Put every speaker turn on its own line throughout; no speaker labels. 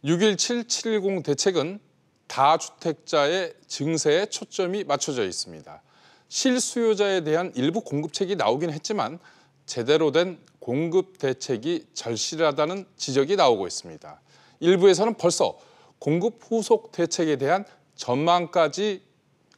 6.17 7.10 대책은 다주택자의 증세에 초점이 맞춰져 있습니다. 실수요자에 대한 일부 공급책이 나오긴 했지만 제대로 된 공급 대책이 절실하다는 지적이 나오고 있습니다. 일부에서는 벌써 공급 후속 대책에 대한 전망까지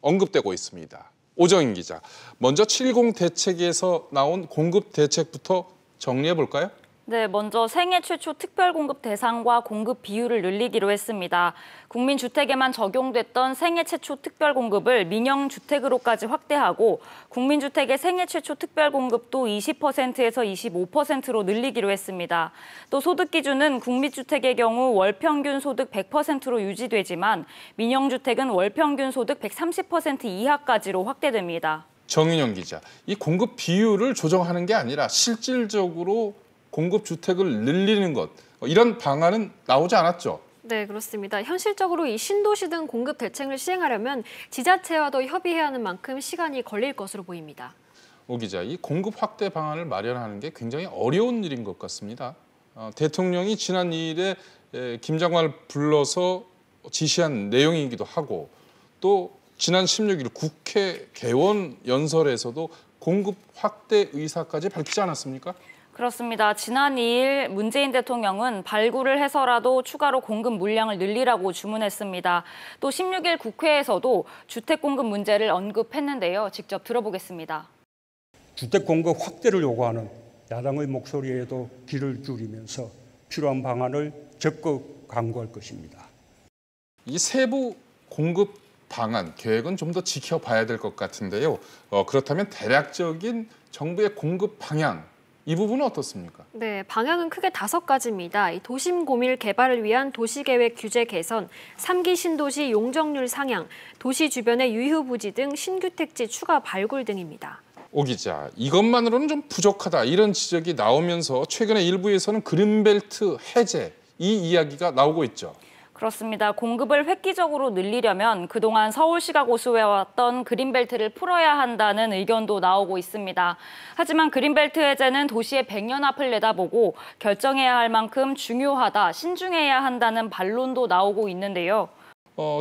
언급되고 있습니다. 오정인 기자, 먼저 7.10 대책에서 나온 공급 대책부터 정리해 볼까요?
네, 먼저 생애 최초 특별공급 대상과 공급 비율을 늘리기로 했습니다. 국민주택에만 적용됐던 생애 최초 특별공급을 민영주택으로까지 확대하고 국민주택의 생애 최초 특별공급도 20%에서 25%로 늘리기로 했습니다. 또 소득 기준은 국민주택의 경우 월평균 소득 100%로 유지되지만 민영주택은 월평균 소득 130% 이하까지로 확대됩니다.
정인영 기자, 이 공급 비율을 조정하는 게 아니라 실질적으로 공급 주택을 늘리는 것, 이런 방안은 나오지 않았죠?
네, 그렇습니다. 현실적으로 이 신도시 등 공급 대책을 시행하려면 지자체와도 협의해야 하는 만큼 시간이 걸릴 것으로 보입니다.
오 기자, 이 공급 확대 방안을 마련하는 게 굉장히 어려운 일인 것 같습니다. 대통령이 지난 2일에 김 장관을 불러서 지시한 내용이기도 하고 또 지난 16일 국회 개원 연설에서도 공급 확대 의사까지 밝히지 않았습니까?
그렇습니다. 지난 2일 문재인 대통령은 발굴을 해서라도 추가로 공급 물량을 늘리라고 주문했습니다. 또 16일 국회에서도 주택 공급 문제를 언급했는데요. 직접 들어보겠습니다.
주택 공급 확대를 요구하는 야당의 목소리에도 귀를 기울이면서 필요한 방안을 적극 강구할 것입니다.
이 세부 공급 방안 계획은 좀 더 지켜봐야 될 것 같은데요. 그렇다면 대략적인 정부의 공급 방향, 이 부분은 어떻습니까?
네, 방향은 크게 5가지입니다. 도심 고밀 개발을 위한 도시계획 규제 개선, 3기 신도시 용적률 상향, 도시 주변의 유휴부지 등 신규 택지 추가 발굴 등입니다.
오 기자, 이것만으로는 좀 부족하다 이런 지적이 나오면서 최근에 일부에서는 그린벨트 해제 이 이야기가 나오고 있죠.
그렇습니다. 공급을 획기적으로 늘리려면 그동안 서울시가 고수해왔던 그린벨트를 풀어야 한다는 의견도 나오고 있습니다. 하지만 그린벨트 해제는 도시의 100년 앞을 내다보고 결정해야 할 만큼 중요하다, 신중해야 한다는 반론도 나오고 있는데요.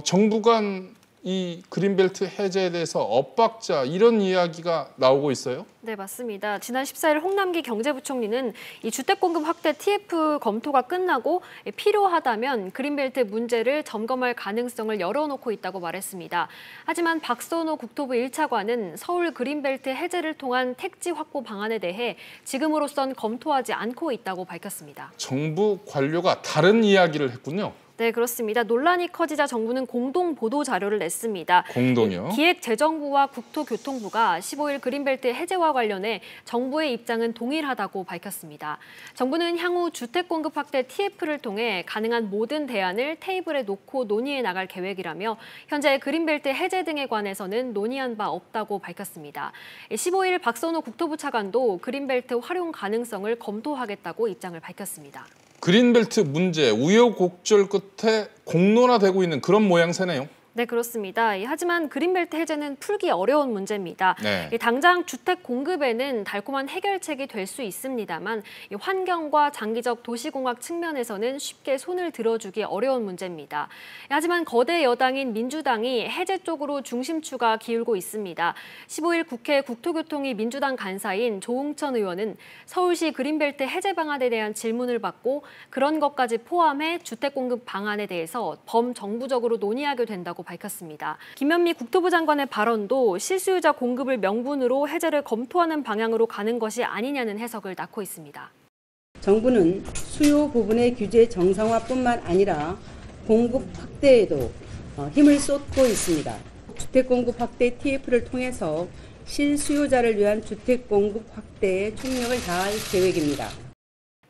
정부 간 이 그린벨트 해제에 대해서 엇박자 이런 이야기가 나오고 있어요?
네, 맞습니다. 지난 14일 홍남기 경제부총리는 이 주택 공급 확대 TF 검토가 끝나고 필요하다면 그린벨트 문제를 점검할 가능성을 열어놓고 있다고 말했습니다. 하지만 박선호 국토부 1차관은 서울 그린벨트 해제를 통한 택지 확보 방안에 대해 지금으로선 검토하지 않고 있다고 밝혔습니다.
정부 관료가 다른 이야기를 했군요.
네, 그렇습니다. 논란이 커지자 정부는 공동 보도 자료를 냈습니다.
공동이요?
기획재정부와 국토교통부가 15일 그린벨트 해제와 관련해 정부의 입장은 동일하다고 밝혔습니다. 정부는 향후 주택 공급 확대 TF를 통해 가능한 모든 대안을 테이블에 놓고 논의해 나갈 계획이라며 현재 그린벨트 해제 등에 관해서는 논의한 바 없다고 밝혔습니다. 15일 박선호 국토부 차관도 그린벨트 활용 가능성을 검토하겠다고 입장을 밝혔습니다.
그린벨트 문제 우여곡절 끝에 공론화되고 있는 그런 모양새네요.
네, 그렇습니다. 하지만 그린벨트 해제는 풀기 어려운 문제입니다.
네.
당장 주택 공급에는 달콤한 해결책이 될 수 있습니다만 환경과 장기적 도시공학 측면에서는 쉽게 손을 들어주기 어려운 문제입니다. 하지만 거대 여당인 민주당이 해제 쪽으로 중심추가 기울고 있습니다. 15일 국회 국토교통위 민주당 간사인 조응천 의원은 서울시 그린벨트 해제 방안에 대한 질문을 받고 그런 것까지 포함해 주택 공급 방안에 대해서 범정부적으로 논의하게 된다고 밝혔습니다. 김현미 국토부 장관의 발언도 실수요자 공급을 명분으로 해제를 검토하는 방향으로 가는 것이 아니냐는 해석을 낳고 있습니다.
정부는 수요 부분의 규제 정상화뿐만 아니라 공급 확대에도 힘을 쏟고 있습니다. 주택 공급 확대 TF를 통해서 실수요자를 위한 주택 공급 확대에 총력을 다할 계획입니다.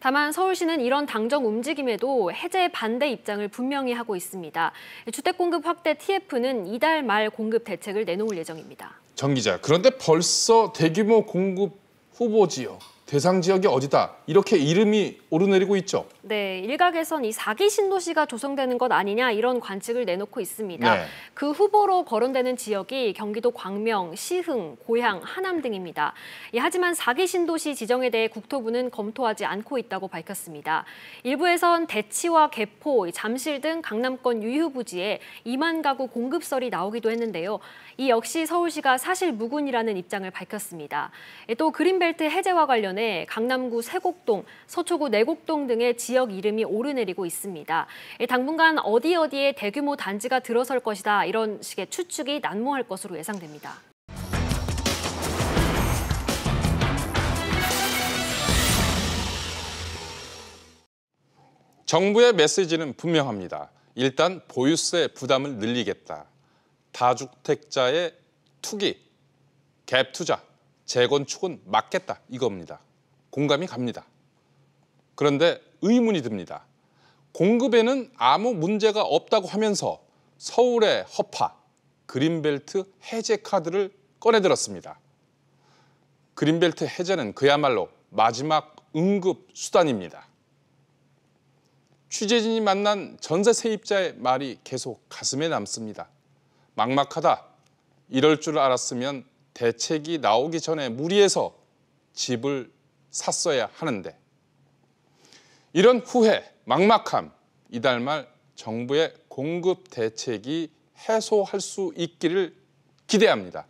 다만 서울시는 이런 당정 움직임에도 해제 반대 입장을 분명히 하고 있습니다. 주택 공급 확대 TF는 이달 말 공급 대책을 내놓을 예정입니다.
정 기자, 그런데 벌써 대규모 공급 후보 지역, 대상 지역이 어디다 이렇게 이름이 오르내리고 있죠.
네, 일각에선 이 4기 신도시가 조성되는 것 아니냐 이런 관측을 내놓고 있습니다.
네.
그 후보로 거론되는 지역이 경기도 광명, 시흥, 고양, 하남 등입니다. 하지만 4기 신도시 지정에 대해 국토부는 검토하지 않고 있다고 밝혔습니다. 일부에선 대치와 개포, 잠실 등 강남권 유휴 부지에 2만 가구 공급설이 나오기도 했는데요. 이 역시 서울시가 사실 무근이라는 입장을 밝혔습니다. 또 그린벨트 해제와 관련해 강남구 세곡동, 서초구 내곡동 등의 지역 이름이 오르내리고 있습니다. 당분간 어디에 대규모 단지가 들어설 것이다 이런 식의 추측이 난무할 것으로 예상됩니다.
정부의 메시지는 분명합니다. 일단 보유세 부담을 늘리겠다. 다주택자의 투기, 갭 투자, 재건축은 막겠다 이겁니다. 공감이 갑니다. 그런데 의문이 듭니다. 공급에는 아무 문제가 없다고 하면서 서울의 허파, 그린벨트 해제 카드를 꺼내들었습니다. 그린벨트 해제는 그야말로 마지막 응급 수단입니다. 취재진이 만난 전세 세입자의 말이 계속 가슴에 남습니다. 막막하다. 이럴 줄 알았으면 대책이 나오기 전에 무리해서 집을 샀어야 하는데. 이런 후회, 막막함, 이달 말 정부의 공급 대책이 해소할 수 있기를 기대합니다.